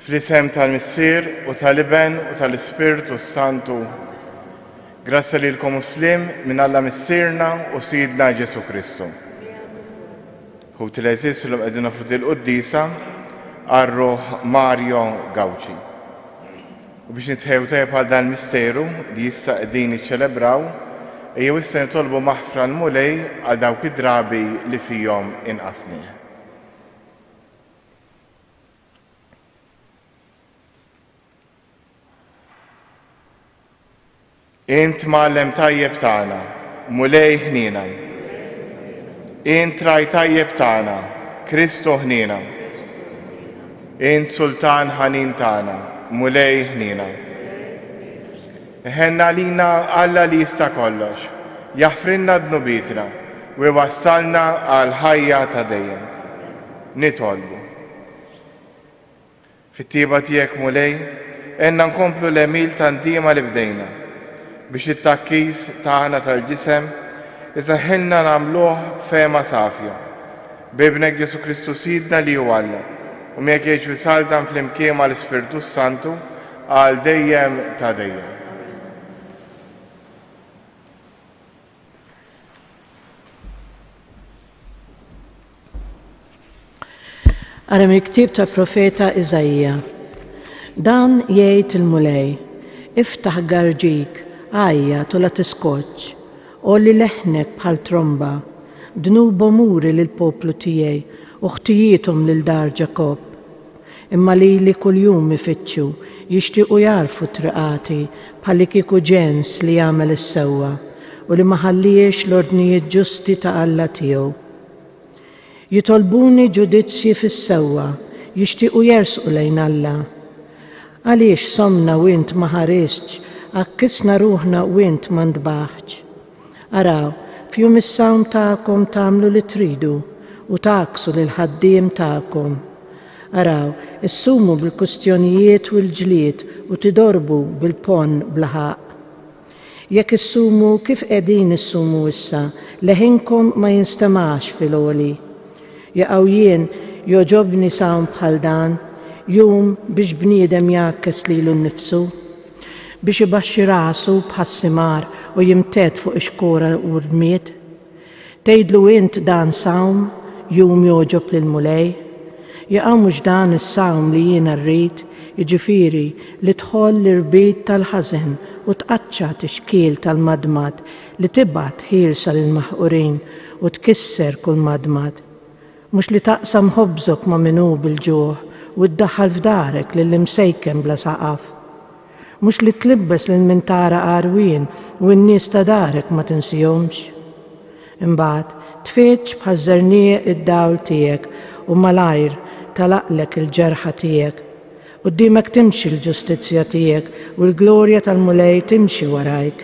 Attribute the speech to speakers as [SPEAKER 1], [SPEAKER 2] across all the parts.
[SPEAKER 1] Fl-isem tal-Missier u tal-Iben u tal-Ispirtu Santu. Grazzi lilkom Muslim minn Alla Missierna u Sidna Ġesu Kristu. Hu til-eżis l qegħdin nofru il-Quddisa għar-Ruħ Mario Gawci. U biex nitħew tajjeb għal dan misteru li issa qegħdin niċċelebraw, ejjew issa nitolbu maħfra l-mulej għal dawk id-drabi li fihom inqasni. Int Ma'allem tajjeb tagħna, mulej ħnina. Int Raj tajjeb tagħna, Kristu ħnina. Int Sultan ħanin tagħna, mulej ħnina. Ħenna lina Alla li jista' kollox, jaħfrinna dnubitna u jwassalna għal ħajja ta' dejjem. Nitolbu. Fit-tieba tiegħek mulej, enna nkomplu l-emil tandiema li bdejna biex it-takkis tagħna tal-ġisem iżaħħilna nagħmluh fema safja. Bibnek Ġesu Kristu Sidna li hu Alla u miegħek jgħix wisaldan fl-imkien mal-Ispirtu Santu għal dejjem ta' dejjem.
[SPEAKER 2] Ara mill-ktieb ta' profeta Iżajja. Dan jgħid il-mulej, iftaħ garġik, għajja tola tiskoċ, olli leħnek bħal tromba, dnubu muri lill-poplu tiegħi u ħtijietom lil dar Ġakob. Imma li kuljum ifittxu jixtiequ jarfu triqati bħalli kieku ġens li jagħmel is-sewwa u li ma ħalliex l-ordnijiet ġusti ta' Alla tiegħu. Jitolbuni ġudizzji fis-sewwa, jixtiequ jersqu lejn Alla. Għaliex somna u int ma ħaristx, akkisna ruħna u int ma ntbaħħx. Araw, fjum is-sawm tagħkom tagħmlu li tridu u taqsu lil ħaddiem tagħkom. Araw, issumu bil-kustjonijiet u l-ġlied u tidorbu bil-pon bl-ħaq. Jekk issumu kif qegħdin issumu issa, leħinkom ma jinstemax fil-għoli. Jaqgħu jien joġobni sawm bħal dan, jum biex bniedem jakkes lilu nnifsu, biex ibaxxi rasu bħas-simar u jimtet fuq ix-xkora u rmiet. Tgħidlu int dan sawm jum joġob lil-mulej. Jaqgħu mhux dan is-sawm li jiena rrid, jiġifieri li tħoll l-irbit tal-ħażen u tqaċċa tixkiel tal-madmad li tibgħat ħielsa lill-maħqurin u tkisser kull madmad. Mhux li taqsam ħobżok ma' minhu bil-ġuħ u ddaħħal f'darek lill-imsejkem bla saqaf. Mhux li tlibbes lil min tara qarwien u n-nies ta' darek ma tinsihomx. Imbagħad tfetx bħaż-żernieq id-dawl tiegħek u malajr talaqlek il-ġerħa tiegħek. Quddiemek timxi l-ġustizzja tiegħek u l-glorja tal-mulej timxi warajk.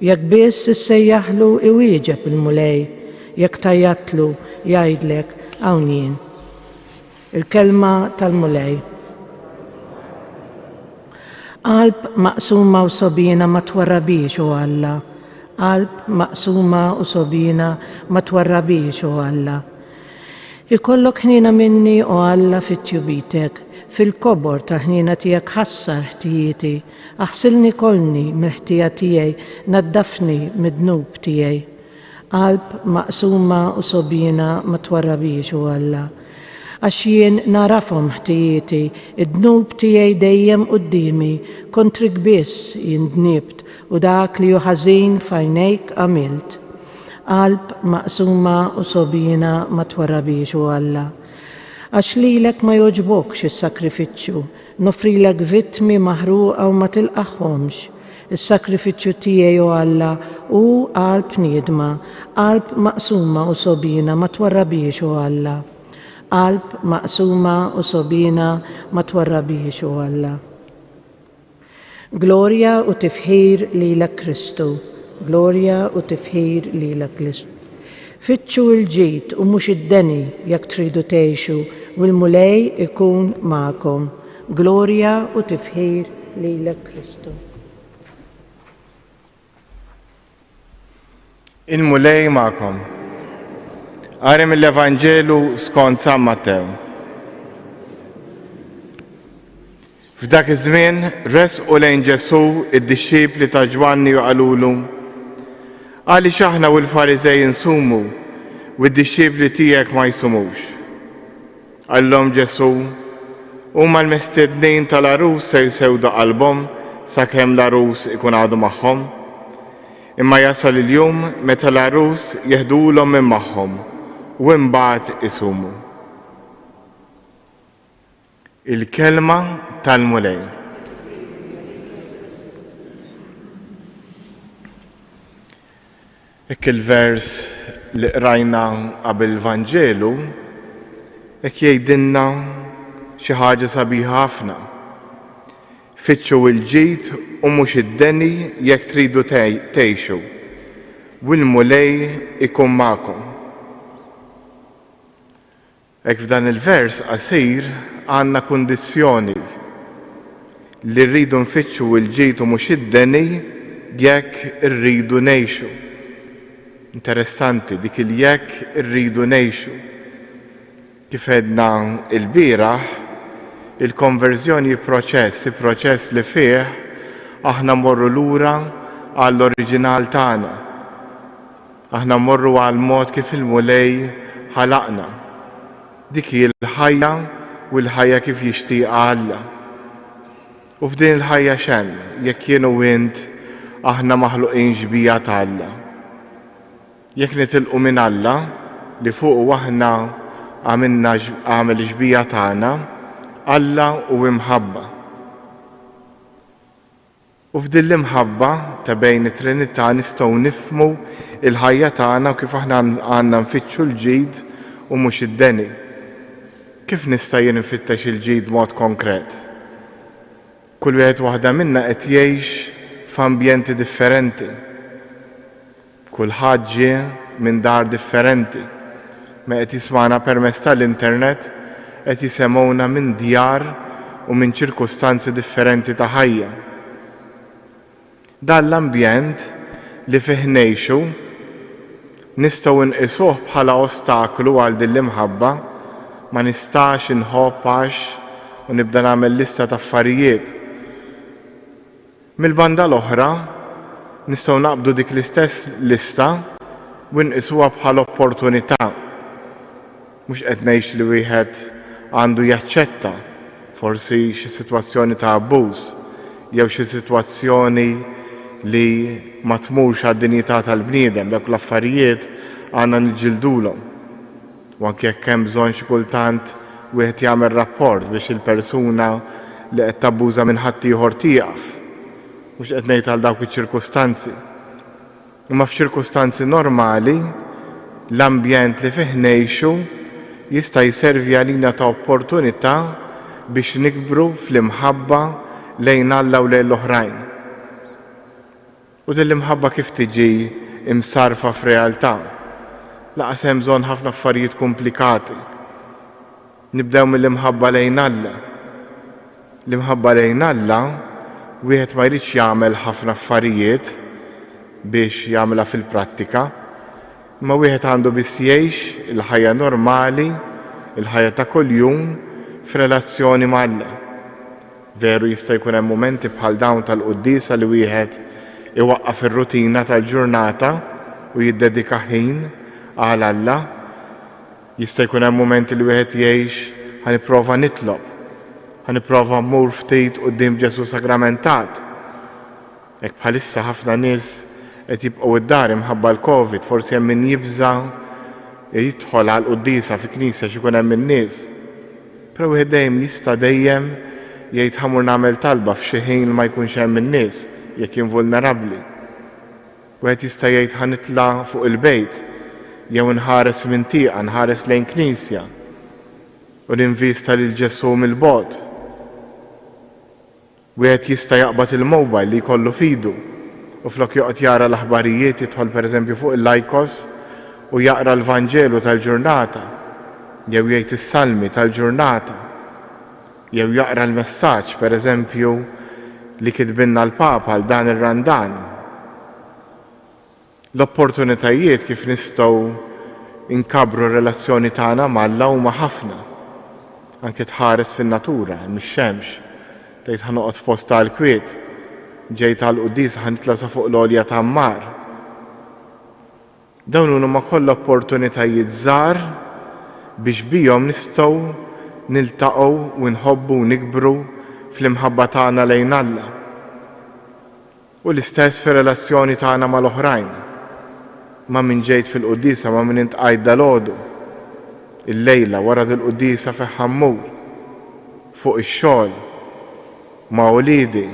[SPEAKER 2] Jekk biss issejjaħlu iwieġeb il-mulej, jekk tajjatlu jgħidlek hawn jien. Il-kelma tal-mulej. Qalb maqsuma u sobina ma twarrabix u Alla. Qalb maqsuma u sobina ma twarrabix u Alla. Ikollok ħnina minni u Alla fit-tjubitek, fil-kobor ta' ħnina tiegħek ħassar ħtijieti, aħsilni kolni mill-ħtija tiegħi, naddafni mid-dnub tiegħi. Qalb maqsuma u sobina ma twarrabix u Alla. Għax jien narafhom ħtijieti, id-dnub tiegħi dejjem qudiemi, kontrik biss jien dnibt u dak li hu ħażin f'għajnejk għamilt. Qalb maqsuma u sobina ma twarrabix u Alla. Għax lilek ma jogħġbokx is-sakrifiċċju, nofrilek vittmi maħruqa u ma tilqaħħomx. Is-sakrifiċċju tiegħi u Alla hu qalb niedma, qalb maqsuma u sobina ma twarrabix u Alla. Qalb maqsuma u sobina ma twarrabix u Alla. Glorja u tifħir lilek Kristu, glorja u tifħir lilek Kristu. Fittxu l-ġid u mhux id-deni jekk tridu tgħixu u l-mulej ikun magħkom. Glorja u tifħir lilek Kristu.
[SPEAKER 1] Il-mulej magħkom. Għarem l-Evangelu skont San Mattew. F'dak iż-żmien resqu lejn Ġesu id-dixxiepli ta' Ġwanni u qalulu: għaliex aħna u l-Fariżej insumu u d-dixxiepli tiegħek ma jsumux. Qallhom Ġesu: huma l-mestednin tal-arus se jsewdu qalbhom sakemm l-arus ikun għadu magħhom. Imma jasal il-jum meta l-arus jeħdulhom minn magħhom u mbagħad isumu. Il-kelma tal-mulej. Ek il-vers li qrajna qabel il-Vanġelu ek jgħidilna xi ħaġa sabiħa ħafna. Fittxu il-ġid u mhux id-deni jekk tridu tgħixu, u l-mulej ikun magħkom. Ek f'dan il-vers qasir għandna kundizzjoni li rridu nfittxu il-ġid u mhux id-deni jekk irridu ngħixu. Interessanti dik il-jekk irridu ngħixu. Kif għedna il-bieraħ, il-konverżjoni proċess li fih aħna mmorru lura għall-oriġinal tagħna. Aħna mmorru għal mod kif il-mulej ħalaqna. Dik hi l-ħajja u l-ħajja kif jixtieq Alla. U f'din il-ħajja x'hemm jekk jien u int aħna maħluqin ġbija ta' Alla. Jekk nitilqu minn Alla li fuq u aħna għamel ġbija tagħna, Alla u imħabba. U f'din l-imħabba ta' bejn it-Trinità nistgħu nifhmu il-ħajja tagħna u kif aħna għandna nfittxu l-ġid u mhux id-deni. Kif nista' jien nfittex il-ġid mod konkret? Kull wieħed waħda minna qed jgħix f'ambjenti differenti. Kulħadd ġie minn dar differenti. Ma qed jisma'na permezz tal-internet qed jisemgħuna minn djar u minn ċirkustanzi differenti ta' ħajja. Dan l-ambjent li fih ngħixu nistgħu nqisuh bħala ostaklu għal din l-imħabba. Ma nistax inħobbax u nibda nagħmel lista ta' affarijiet. Mill-banda l-oħra nistgħu naqbdu dik l-istess lista u nqisuha bħala opportunità. Mhux qed ngħix li wieħed għandu jaċċetta forsi xi sitwazzjoni ta' abbuż jew xi sitwazzjoni li ma tmurx għad-dinjità tal-bniedem, dak l-affarijiet għandna niġġildulhom. U anke jekk hemm bżonn xi kultant wieħed jagħmel rapport biex il-persuna li qed tabbuża minn ħadd ieħor tieqaf. Mhux qed ngħid għal dawk iċ-ċirkustanzi. Imma f'ċirkustanzi normali l-ambjent li fih ngħixu jista' jservi għalina ta' opportunità biex nikbru fl-imħabba lejn Alla u lejn l-oħrajn. U din l-imħabba kif tiġi imsarfa f'realtà. Laqas hemm bżonn ħafna affarijiet komplikati. Nibdew mill-imħabba lejn Alla. L-imħabba lejn Alla wieħed ma jridx jagħmel ħafna affarijiet biex jagħmilha fil-prattika, ma wieħed għandu biss jgħix il-ħajja normali, il-ħajja ta' kuljum f'relazzjoni ma' Alla. Veru jista' jkun hemm mumenti bħal dawn tal-quddiesa li wieħed iwaqqaf ir-rutina tal-ġurnata u jiddedika ħin għal Alla. Jista' jkun hemm mumenti li wieħed jgħix ħanipprova nitlob, ħanipprova mmur ftit quddiem Ġesu sagramentat. Hekk bħalissa ħafna nies qed jibqgħu id-dar imħabba l-Covid, forsi hemm min jibża jidħol għal quddiesa fi knisja x'ikun hemm in-nies. Però wieħed dejjem jista' dejjem jgħid ħamur nagħmel talba f'xi ħin ma jkunx hemm in-nies jekk jien vulnerabbli. Wieħed jista' jgħid ħanitla' fuq il-bejt jew nħares minn tieqa, nħares lejn knisja u ninvista lil Ġesu mill-bogħod. Wieħed jista' jaqbad il-mowbajl li jkollu f'idu u flok joqgħod jara l-aħbarijiet jidħol pereżempju fuq il-lajkos u jaqra l-Vanġelu tal-ġurnata jew jgħid is-salmi tal-ġurnata jew jaqra l-messaġġ pereżempju li kitbilna l-Papa għal dan ir-Randan. L-opportunitajiet kif nistgħu inkabru r-relazzjoni tagħna mal-Alla huma ħafna. Anke tħares fin-natura, mix-xemx, tgħid ħanoqgħod f'post tal-kwiet, ġej tal-qudies ħanitla sa fuq l-għolja ta' dawn huma kollha opportunitajiet żgħar biex bihom nistgħu niltaqgħu u nħobbu u nikbru fl-imħabba tagħna lejn Alla. U l-istess fir-relazzjoni tagħna mal-oħrajn. Ma' min ġejt fil-qudiesa, ma' min intqajt dalgħodu, il-lejla wara dil-qudiesa fejn ħammur, fuq ix-xogħol, ma' wliedi,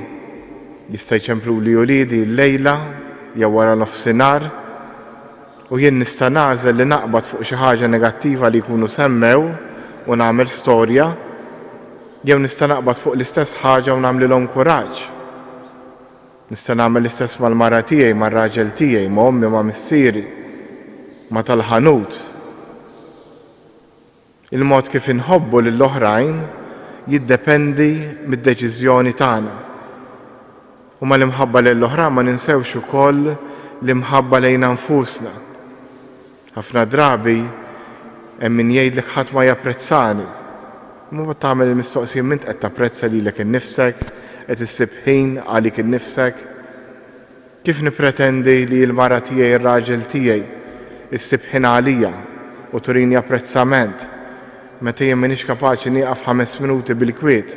[SPEAKER 1] jista' jċemplu li wliedi l-lejla jew wara nofsinhar, u jien nista' nagħżel li naqbad fuq xi ħaġa negattiva li jkunu semmew u nagħmel storja, jew nista' naqbad fuq l-istess ħaġa u nagħmlilhom kuraġġ. Nista' nagħmel l-istess mal-mara tiegħi, mar-raġel tiegħi, ma' ommi, ma' missieri, ma' tal-ħanut. Il-mod kif inħobbu lill-oħrajn jiddependi mid-deċiżjoni tagħna. U mal-imħabba lill-oħrajn ma ninsewx ukoll l-imħabba lejn nfusna. Ħafna drabi hemm min jgħidlek ħadd ma japprezzani. Mhu tagħmel il-mistoqsija m'int qed tapprezza lilek innifsek, qed issib ħin għalik innifsek. Kif nippretendi li l-mara tiegħi, ir-raġel tiegħi issib ħin għalija u turini apprezzament meta jien m'iniex kapaċi nieqaf 5 minuti bil-kwiet.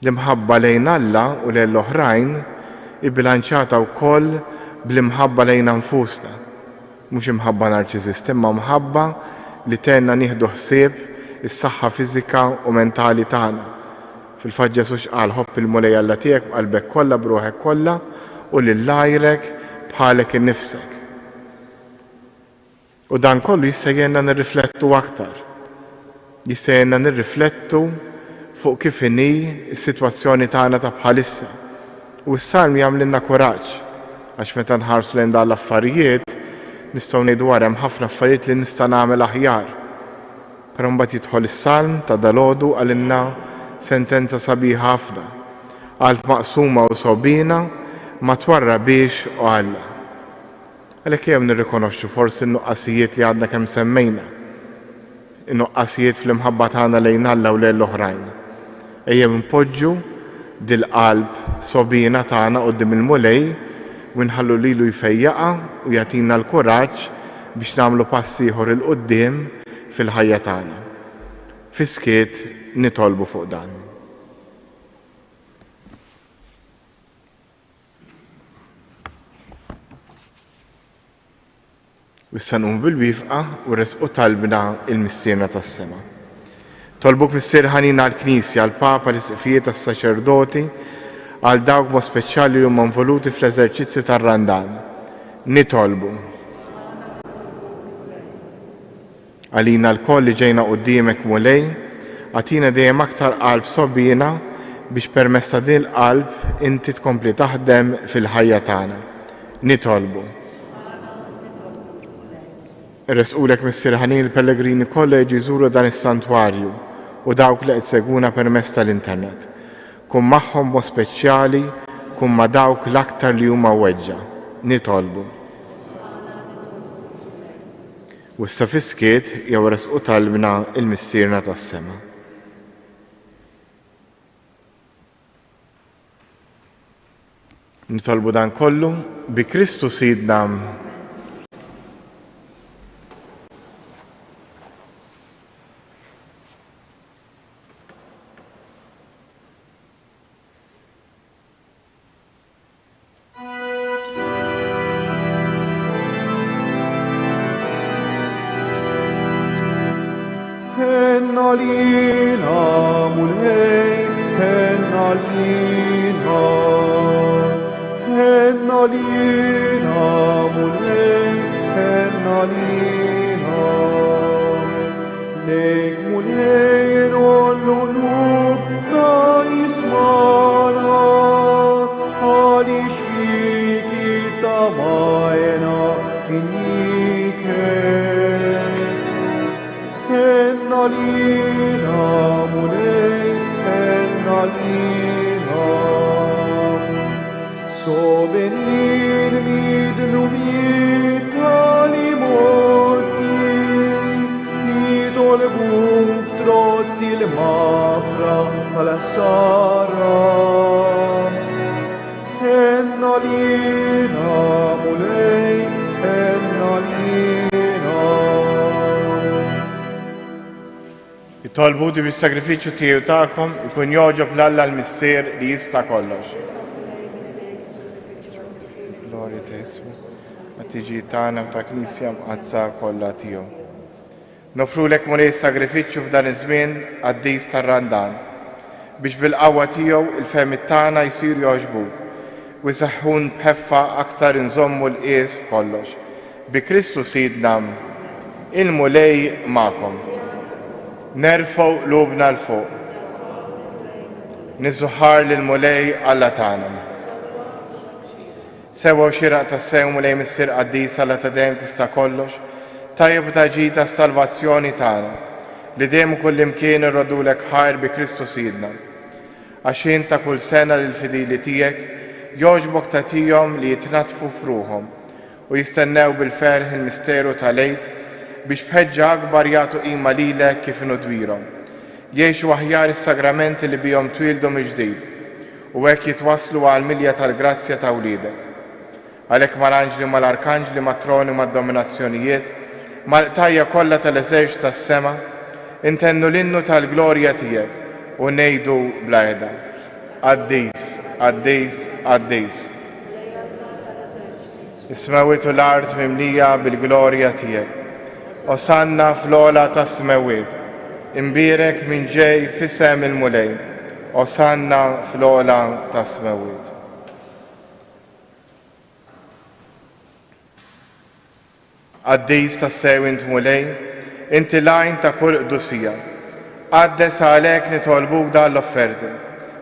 [SPEAKER 1] L-imħabba lejn Alla u lejn l-oħrajn ibbilanċjata wkoll bl-imħabba lejn nfusna. Mhux imħabba narċiżisti, imma mħabba li tenna nieħdu ħsieb is-saħħa fiżika u mentali tagħna. Fil-fatt Ġesus qal ħobb il-mulej Alla tiegħek b'qalbek kollha, b'ruħek kollha u lil għajrek bħalek innifsek. U dan kollu jista' jgħinna nirriflettu aktar. Jista' jgħinna nirriflettu fuq kif inhi s-sitwazzjoni tagħna ta' bħalissa. U s-salm jagħmlilna kuraġġ għax meta nħarsu lejn dan l-affarijiet nistgħu ngħidu wara hemm ħafna affarijiet li nista' nagħmel aħjar. Però mbagħad jidħol is-salm ta' dalgħodu għalilna sentenza sabiħa ħafna. Qalb maqsuma u sobina ma twarrabiex u Alla. Għalhekk jew nirrikonoxxu forsi n-nuqqasijiet li għadna kemm semmejna. In-nuqqasijiet fl-imħabba tagħna lejn Alla u lejn l-oħrajn. Ejjew npoġġu dil-qalb sobina tagħna quddiem il-mulej u nħallu lilu jfejjaqa u jagħtina l-kuraġġ biex nagħmlu pass ieħor il quddiem fil-ħajja tagħna. Fiskiet nitolbu fuq dan. U issa nqum bil-wifqa u resqu talbna il-missiera tas-sema. Tolbuk missier ħanina għall-Knisja, għall-Papa, l-Isqifijiet tas-Saċerdoti, għal dawk mod speċjali li huma involuti fl-eżerċizzju tar-Randan. Nitolbu. Għalina l-koll li ġejna quddiemek mulej, għatina dejjem aktar qalb sobina biex permezz ta' din il-qalb inti tkompli taħdem fil-ħajja tagħna. Nitolbu. Irresqulek missier ħanin il-Pellegrini kollha jiġu jżuru dan is-santwarju u dawk li qed seguna permezz tal-internet. Kun magħhom mod speċjali, kun ma' dawk l-aktar li huma weġġa. Nitolbu. U issa fiskiet jew resqu talbna il-missierna tas-sema. Nitolbu dan kollu bi Kristu Sidna.
[SPEAKER 3] Hennalina mulhej, hennalina, hennalina mulhej, hennalina. Lejk mulhej nollu nubna ismana, għalix fiki tamajna finniken. Hennalina mulej, hennalina. Sovenin midnumita li morti, nitolbuk trotti l-mafra tal-sara Ennalina mulej Ennalina
[SPEAKER 1] Jitolbu di bis-sagrifiċċju tiegħu tagħkom ikun joġob l-Alla l-Missier li jista' kollox. Glorja ta' Jeswu, għat-tiġi tagħna ta' Knisja mqazza kollha tiegħu. Nofrulek mulej sagrifiċċju f'dan iż-żmien għaddis tar-Randan biex bil-qawwa tiegħu il-fehmiet tagħna jsiru jogħġbuk u jsaħħun b'ħeffa aktar inżommu l-qies f'kollox. Bi Kristu Sidna il-mulej magħkom. Nerfgħu qlubna l fuq. Niżuħar lill-mulej Alla tagħna. Sewa u xieraq tas-sew mulej Missier Qaddis Alla ta' dejjem tista' kollox, tajjeb ta' ġid tas-salvazzjoni tagħna li dejjem kullimkien irrodulek ħajr bi Kristu Sidna. Għaxin ta' kull sena lil fidili tiegħek jogħġbok tagħtihom li jitnatfu f'ruħhom u jistennew bil-ferħ il-misteru tal-Għid biex bħeġġa akbar jagħtu qima lilek kif inhu dwirhom. Jgħixu aħjar is-sagramenti li bihom twildu mill-ġdid u hekk jitwasslu għal milja tal-grazzja ta' wliedek. Għalhekk mal-anġli u mal-arkanġli matroni mad-dominazzjonijiet mal-qtajja kollha tal-eżerċ tas-sema intennu l-innu tal-glorja tiegħek u ngħidu bla qiegħda. Qaddis, Qaddis, Qaddis. Is-smawiet u l-art mimlija bil-glorja tiegħek. Osanna fl-ola tas-smawiet. Imbierek minn ġej f'isem il-mulej. Osanna fl-ola tas-smawiet. Qaddis tas-sew int mulej, inti lajn ta' kull qdusija. Qaddes għalhekk nitolbuk dan l-offerti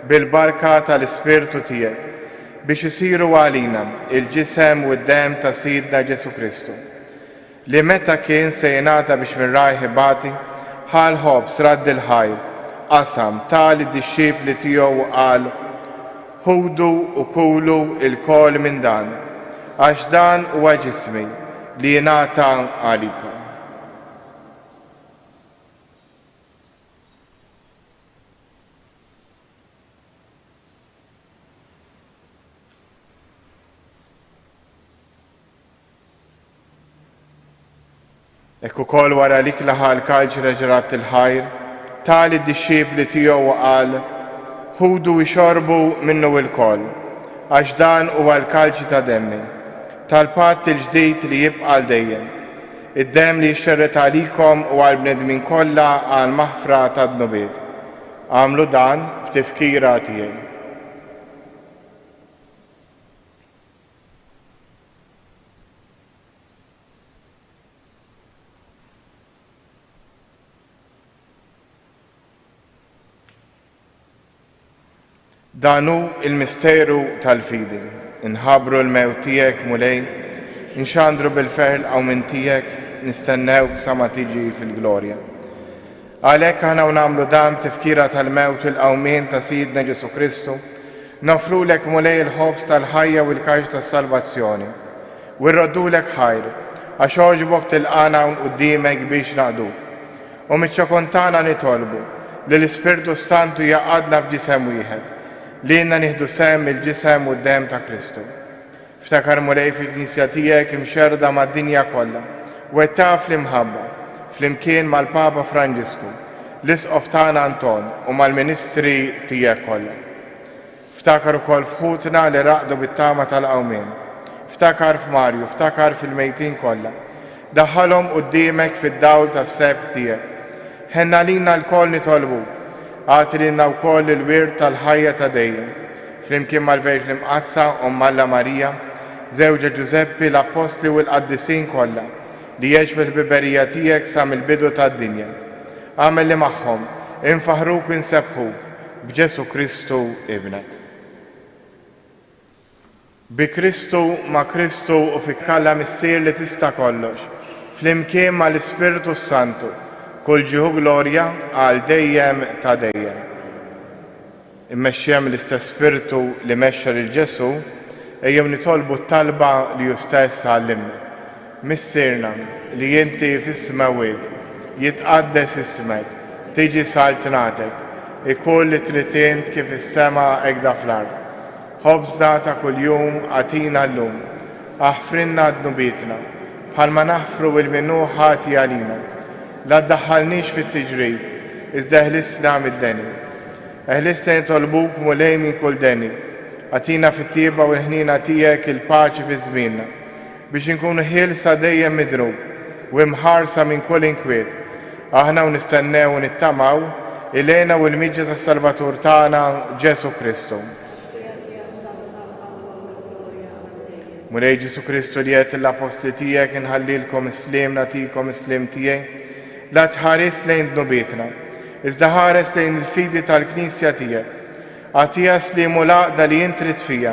[SPEAKER 1] bil-barka tal-Ispirtu tiegħek biex isiru għalina il-ġisem u d-dem ta' Sidna Ġesu Kristu li meta kien se jingħata biex minn rajħi bati ħal ħobs radd il-ħajr qasam tali d-disċipli tiegħu qal ħudu u kulu il-kol minn dan għax dan huwa ġismi li jingħata għalikom. Ekku kol wara lik laħal kalġ reġrat il-ħajr, tali d-disċipli tiegħu qal ħudu jxorbu minnu il-kol, għax dan huwa l-kalġ ta' demmi, tal-patt il-ġdid li jibqa' dejjem. Id-dem li jxerret għalikom u għal-bnedmin kollha għal maħfra ta' dnubiet. Għamlu dan b'tifkira tiegħi. Danu il-misteru tal-fidi, inħabru l-mewt tiegħek mulej, inxandru bil-ferħ l-qawmin tiegħek, nistennewk sa ma tiġi fil-glorja. Għalhekk aħna nagħmlu dan tifkira tal-mewt u l-qawmin ta' Sidna Ġesu Kristu, nofrulek mulej il-ħobs tal-ħajja u l-kaġ tas-salvazzjoni, u rroddulek ħajr, għax oġbok tilqana qudiemek biex naqduk. U miċ-ċokontana nitolbu li l-Ispirtu Santu jaqadna f'ġisem wieħed, li jenna nieħdu sem il-ġisem u d-dem ta' Kristu. Ftakar mulej fil-Knisja tiegħek imxerda mad-dinja kollha, u taf l-imħabba fl-imkien mal-Papa Franġisku, l-Isqof tagħna Anton u mal-Ministri tiegħek kollha. Ftakar ukoll fħutna li raqdu bit-tama tal-qawmien. Ftakar f'Marju, ftakar fil-mejtin kollha. Daħħalhom quddiemek fid-dawl tas-seb tiegħek. Ħenna lilna l-koll nitolbuk. Għati lilna wkoll il-wirt tal-ħajja ta' dejjem, flimkien mal-Verġni Mqazza Omm Alla Marija, żewġa Ġuseppi l-Apostli u l-Qaddisin kollha li jgħixu fil-biberija tiegħek sa mill-bidu tad-dinja. Għamel li magħhom infaħruk u nsebħuk b'Ġesu Kristu Ibnek. Bi Kristu ma' Kristu u fik Alla Missier li tista' kollox, flimkien mal-Ispirtu Santu, kull ġieħu glorja għal dejjem ta' dejjem. Immexxija mill-istess Spiritu li mexxa lil Ġesu, ejjew nitolbu t-talba li hu stess għallimna. Missierna li inti fis-smawiet jitqaddes ismek, tiġi saltnatek, ikun li tritint kif is-sema ekda fl-ard. Ħobżna ta' kuljum għatina llum, aħfrinna d-nubitna, bħalma naħfru il-minnu ħati għalina. La ddaħħalniex fit-tiġrib, iżda eħlisna mid-deni. Eħlisna nitolbuk mulej minn kull deni. Għatina fit-tieba u l-ħnina tiegħek il-paċi fi żmienna, biex inkunu ħielsa dejjem midrub u imħarsa minn kull inkwiet. Aħna u nistennew u nittamaw ilejna u l-miġġa tas-Salvatur tagħna Ġesu Kristu. Mulej Ġesu Kristu li qed l-apostli tiegħek inħallilkom islim nagħtikom islim tiegħi, la tħares lejn dnubietna, iżda ħares lejn il-fidi tal-Knisja tiegħek. Għatija slimu laqda li jintrit fija,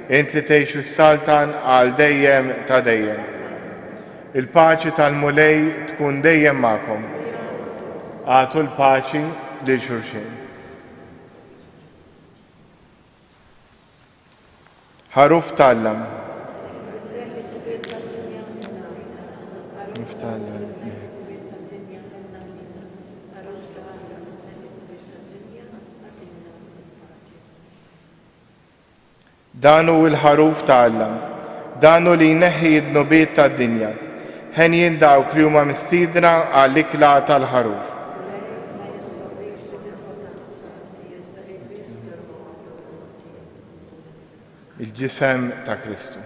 [SPEAKER 1] inti tgħixu s-saltan għal dejjem ta' dejjem. Il-paċi tal-mulej tkun dejjem magħkom. Għatu l-paċi lil xulxin. Ħaruf tallam. Danu il-ħaruf ta'allam, danu li jneħħi id-nubiet tad-dinja, ħen jindawk li huma mistiedna għall-ikla tal-ħaruf. Il-ġisem ta' Kristu.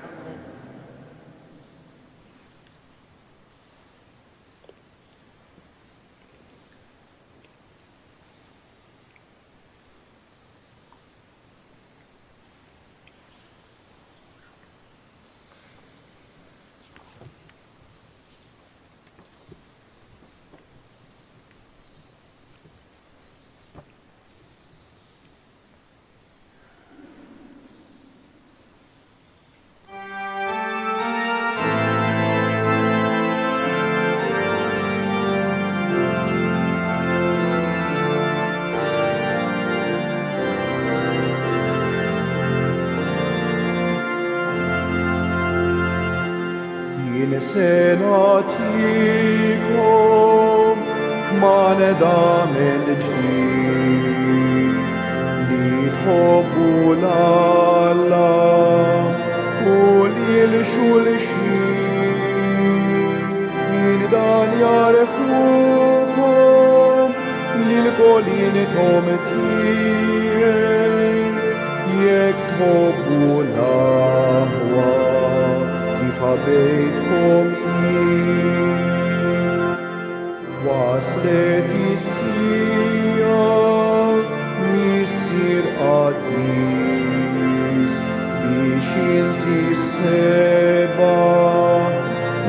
[SPEAKER 3] Senatikum maneda min ġdid li tħobbu l-Alla u lil xulxin min dan jarfukom lil kolin tom tiegħek jekk tħobbu l-Alla Habejtkom waslet is-sija missir qadis biex inti seba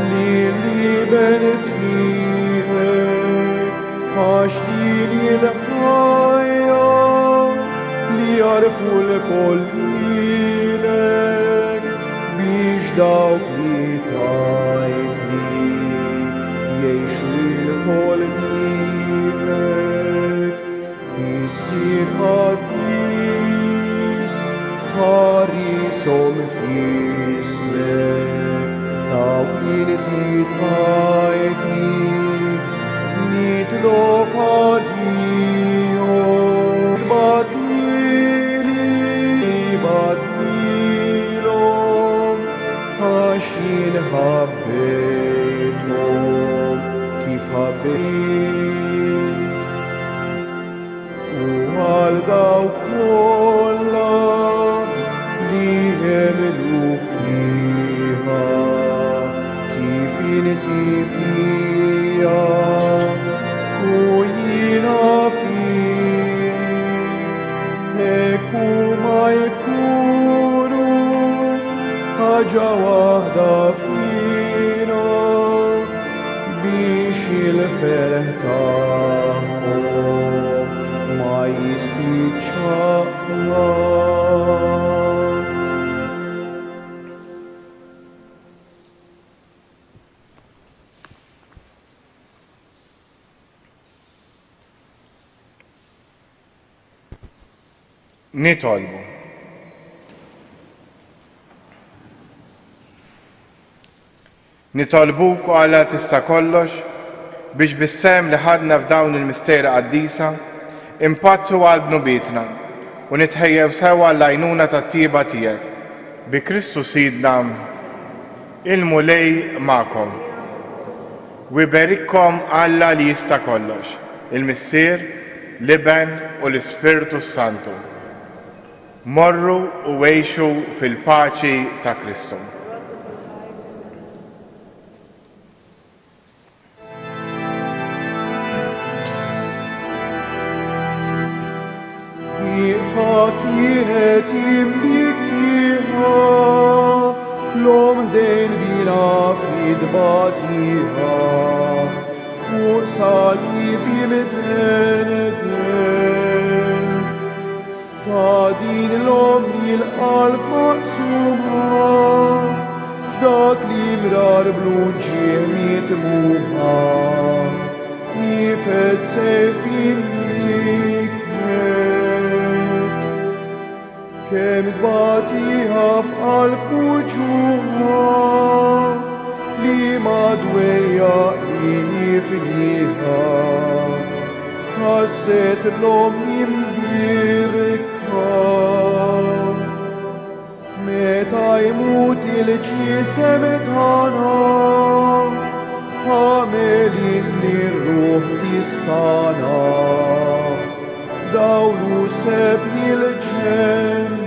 [SPEAKER 3] li liben tiegħek għax din il-ħajja li jarfu l-koll ilek biex dawk li tajtni jiexu l-kol mitek jissir qadis ħarisom fismek dawk li tajtni nitlob għalihom badilhom għaxin ħabbejthom kif ħabbejt u għal dawk kollha li jemnu fiha kif inti fija u jiena fik ekku ma jkunu ħaġa waħda fina biex il-ferħ tagħhom ma jispiċċax.
[SPEAKER 1] Nitolbu. Nitolbuk u Alla tista' kollox biex bis-sem li ħadna f'dawn il-misteri qaddisa impazzu għal dnubietna u nitħejjew sewa l-għajnuna tat-tieba tiegħek. Bi Kristu Sidna il-mulej ma'kom. U jberikkom Alla li jista' kollox, il-Missier, l-Iben u l-Ispirtu Santu. Morru u għejxu fil-paċi ta' Kristu.
[SPEAKER 3] kienet imbikiħa l-om dejn bila fid-batiħa fuq salibi l-teneden ta' din l-om il-qalb maqsuma dak li mrar bluġieħ mitmuħa nifed sejfin kem batiħa f'qalbu ġuħa li madweja jifniħa ħasset l-om jimbirka meta jmut il-ġisem tana ħamelin li r-ruħ tissana dawlu seb il-ġenna